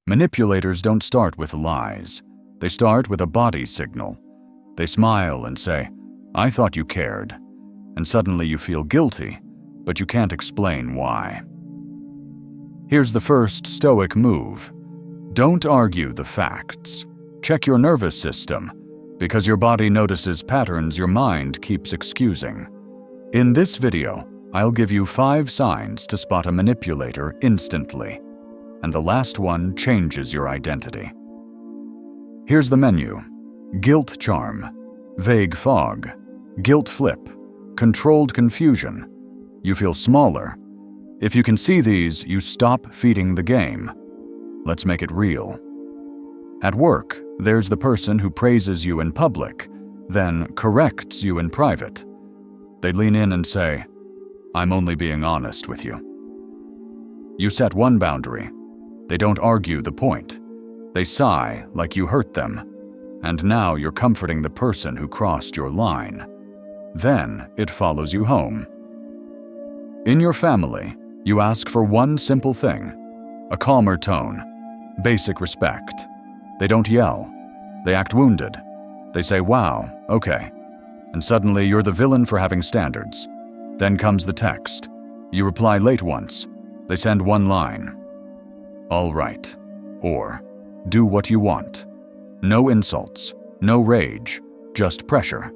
Manipulators don't start with lies. They start with a body signal. They smile and say, "I thought you cared." And suddenly you feel guilty, but you can't explain why. Here's the first Stoic move. Don't argue the facts. Check your nervous system, because your body notices patterns your mind keeps excusing. In this video, I'll give you 5 signs to spot a manipulator instantly, and the last one changes your identity. Here's the menu: guilt charm, vague fog, guilt flip, controlled confusion. You feel smaller. If you can see these, you stop feeding the game. Let's make it real. At work, there's the person who praises you in public, then corrects you in private. They lean in and say, "I'm only being honest with you." You set one boundary. They don't argue the point. They sigh like you hurt them, and now you're comforting the person who crossed your line. Then it follows you home. In your family, you ask for one simple thing: a calmer tone, basic respect. They don't yell. They act wounded. They say, "Wow, okay." And suddenly you're the villain for having standards. Then comes the text. You reply late once. They send one line: "All right," or "Do what you want." No insults, no rage, just pressure.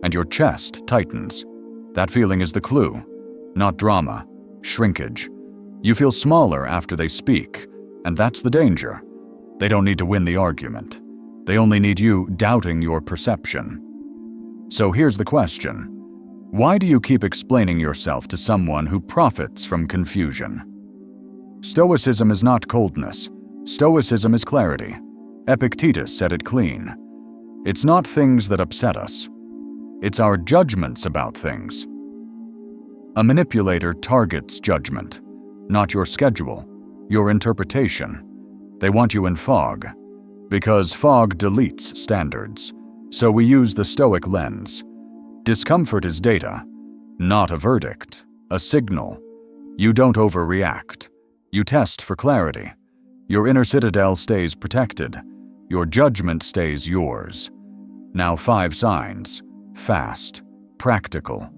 And your chest tightens. That feeling is the clue, not drama, shrinkage. You feel smaller after they speak, and that's the danger. They don't need to win the argument. They only need you doubting your perception. So here's the question: why do you keep explaining yourself to someone who profits from confusion? Stoicism is not coldness. Stoicism is clarity. Epictetus said it clean. It's not things that upset us. It's our judgments about things. A manipulator targets judgment, not your schedule, your interpretation. They want you in fog, because fog deletes standards. So we use the Stoic lens. Discomfort is data, not a verdict, a signal. You don't overreact. You test for clarity. Your inner citadel stays protected. Your judgment stays yours. Now 5 signs: fast, practical,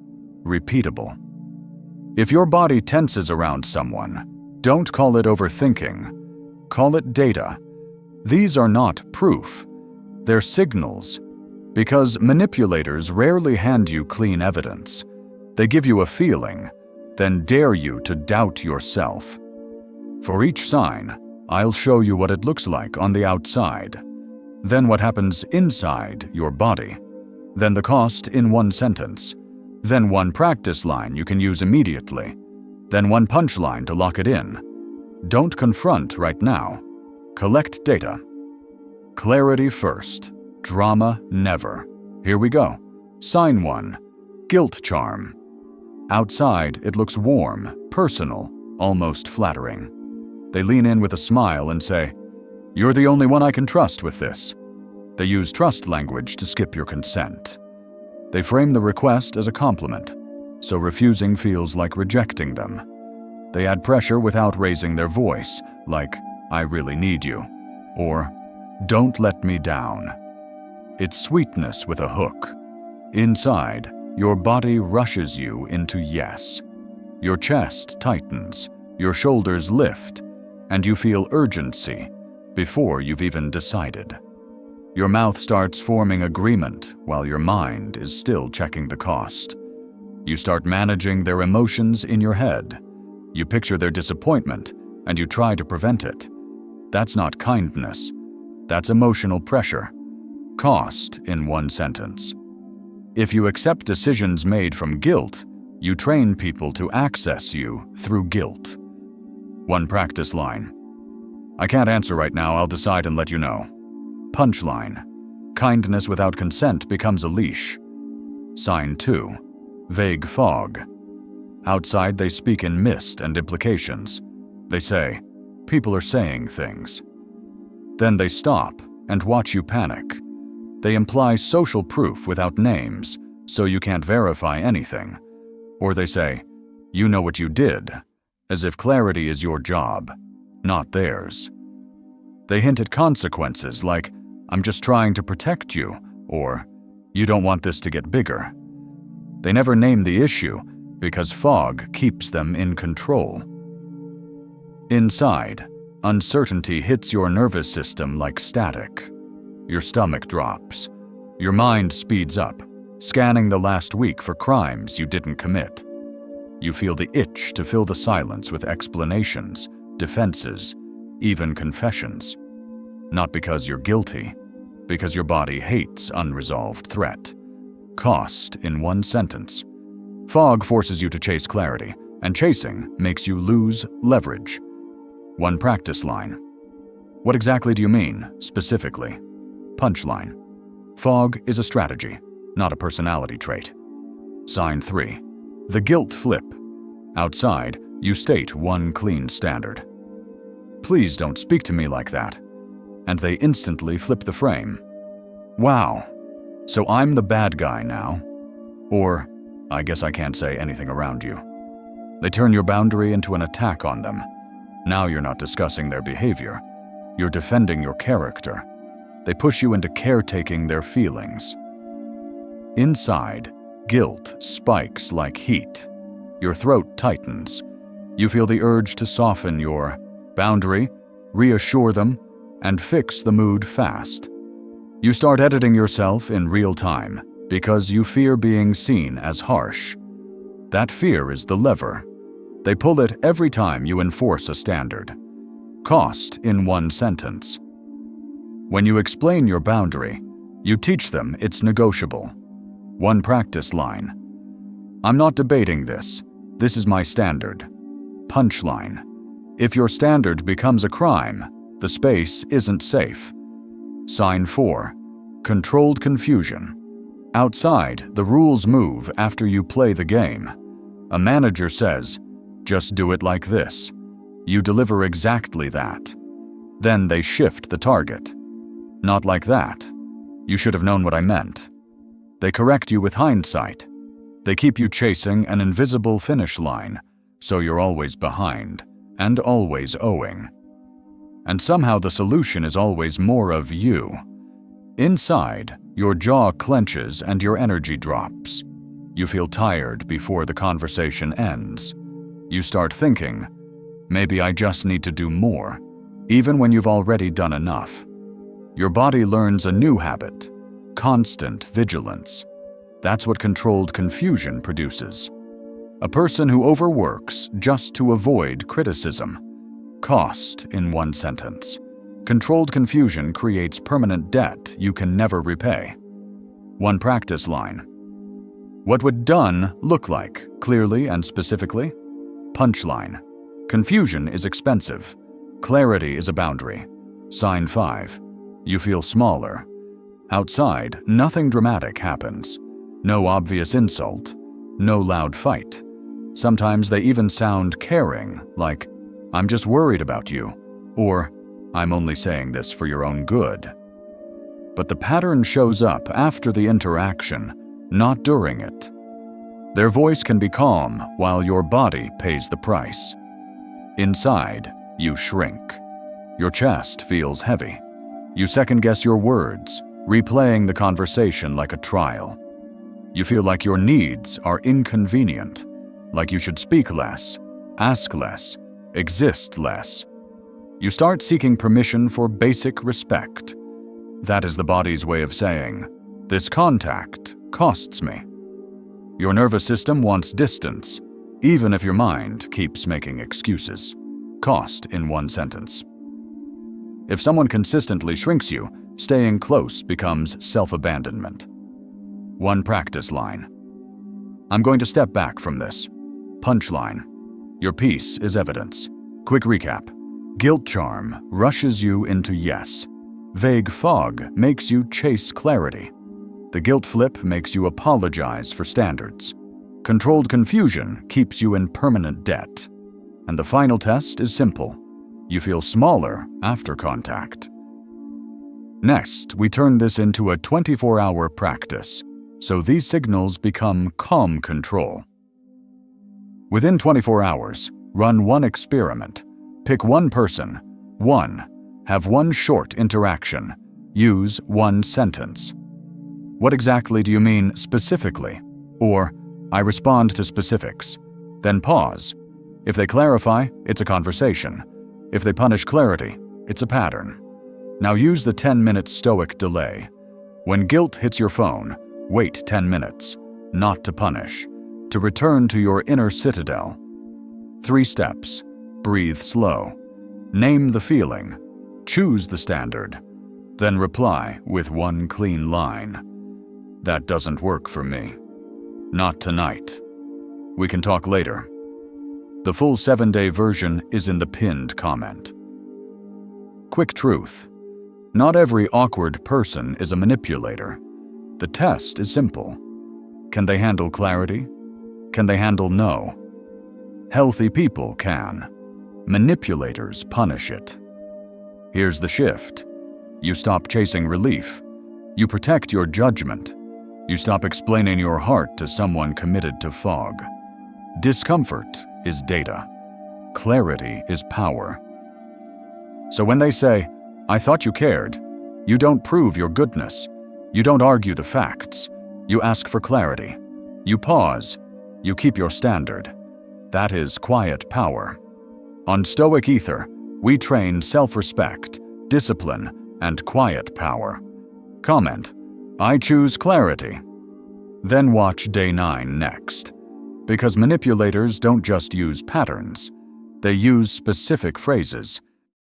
repeatable. If your body tenses around someone, don't call it overthinking. Call it data. These are not proof. They're signals. Because manipulators rarely hand you clean evidence. They give you a feeling, then dare you to doubt yourself. For each sign, I'll show you what it looks like on the outside, then what happens inside your body, then the cost in one sentence, then one practice line you can use immediately, then one punchline to lock it in. Don't confront right now. Collect data. Clarity first, drama never. Here we go. Sign 1, guilt charm. Outside, it looks warm, personal, almost flattering. They lean in with a smile and say, "You're the only one I can trust with this." They use trust language to skip your consent. They frame the request as a compliment, so refusing feels like rejecting them. They add pressure without raising their voice, like, "I really need you," or "Don't let me down." It's sweetness with a hook. Inside, your body rushes you into yes. Your chest tightens, your shoulders lift, and you feel urgency before you've even decided. Your mouth starts forming agreement while your mind is still checking the cost. You start managing their emotions in your head. You picture their disappointment, and you try to prevent it. That's not kindness. That's emotional pressure. Cost in one sentence. If you accept decisions made from guilt, you train people to access you through guilt. One practice line: "I can't answer right now, I'll decide and let you know." Punchline: kindness without consent becomes a leash. Sign 2, vague fog. Outside, they speak in mist and implications. They say, "People are saying things." Then they stop and watch you panic. They imply social proof without names, so you can't verify anything. Or they say, "You know what you did," as if clarity is your job, not theirs. They hint at consequences like, "I'm just trying to protect you," or "You don't want this to get bigger." They never name the issue because fog keeps them in control. Inside, uncertainty hits your nervous system like static. Your stomach drops. Your mind speeds up, scanning the last week for crimes you didn't commit. You feel the itch to fill the silence with explanations, defenses, even confessions. Not because you're guilty, because your body hates unresolved threat. Cost in one sentence. Fog forces you to chase clarity, and chasing makes you lose leverage. One practice line. What exactly do you mean, specifically? Punchline. Fog is a strategy, not a personality trait. Sign 3. The guilt flip. Outside, you state one clean standard. "Please don't speak to me like that." And they instantly flip the frame. "Wow, so I'm the bad guy now?" Or, "I guess I can't say anything around you." They turn your boundary into an attack on them. Now you're not discussing their behavior. You're defending your character. They push you into caretaking their feelings. Inside, guilt spikes like heat. Your throat tightens. You feel the urge to soften your boundary, reassure them, and fix the mood fast. You start editing yourself in real time because you fear being seen as harsh. That fear is the lever. They pull it every time you enforce a standard. Cost in one sentence. When you explain your boundary, you teach them it's negotiable. One practice line. "I'm not debating this. This is my standard." Punchline. If your standard becomes a crime, the space isn't safe. Sign 4. Controlled confusion. Outside, the rules move after you play the game. A manager says, "Just do it like this." You deliver exactly that. Then they shift the target. "Not like that. You should have known what I meant." They correct you with hindsight. They keep you chasing an invisible finish line, so you're always behind and always owing. And somehow the solution is always more of you. Inside, your jaw clenches and your energy drops. You feel tired before the conversation ends. You start thinking, maybe I just need to do more, even when you've already done enough. Your body learns a new habit, constant vigilance. That's what controlled confusion produces. A person who overworks just to avoid criticism. Cost in one sentence. Controlled confusion creates permanent debt you can never repay. One practice line. What would done look like, clearly and specifically? Punchline. Confusion is expensive. Clarity is a boundary. Sign 5. You feel smaller. Outside, nothing dramatic happens. No obvious insult. No loud fight. Sometimes they even sound caring, like, "I'm just worried about you," or "I'm only saying this for your own good." But the pattern shows up after the interaction, not during it. Their voice can be calm while your body pays the price. Inside, you shrink. Your chest feels heavy. You second-guess your words, replaying the conversation like a trial. You feel like your needs are inconvenient, like you should speak less, ask less, exist less. You start seeking permission for basic respect. That is the body's way of saying, "This contact costs me." Your nervous system wants distance, even if your mind keeps making excuses. Cost in one sentence. If someone consistently shrinks you, staying close becomes self-abandonment. One practice line. I'm going to step back from this. Punchline. Your peace is evidence. Quick recap. Guilt charm rushes you into yes. Vague fog makes you chase clarity. The guilt flip makes you apologize for standards. Controlled confusion keeps you in permanent debt. And the final test is simple. You feel smaller after contact. Next, we turn this into a 24-hour practice, so these signals become calm control. Within 24 hours, run one experiment. Pick one person, one, Have one short interaction. Use one sentence. What exactly do you mean specifically? Or, I respond to specifics. Then pause. If they clarify, it's a conversation. If they punish clarity, it's a pattern. Now use the 10-minute Stoic delay. When guilt hits your phone, wait 10 minutes, not to punish, to return to your inner citadel. 3 steps. Breathe slow. Name the feeling. Choose the standard. Then reply with one clean line. That doesn't work for me. Not tonight. We can talk later. The full 7-day version is in the pinned comment. Quick truth. Not every awkward person is a manipulator. The test is simple. Can they handle clarity? Can they handle no? Healthy people can. Manipulators punish it. Here's the shift. You stop chasing relief. You protect your judgment. You stop explaining your heart to someone committed to fog. Discomfort is data. Clarity is power. So when they say, I thought you cared, you don't prove your goodness. You don't argue the facts. You ask for clarity. You pause. You keep your standard. That is quiet power. On Stoic Ether, we train self-respect, discipline, and quiet power. Comment, I choose clarity. Then watch day 9 next. Because manipulators don't just use patterns. They use specific phrases,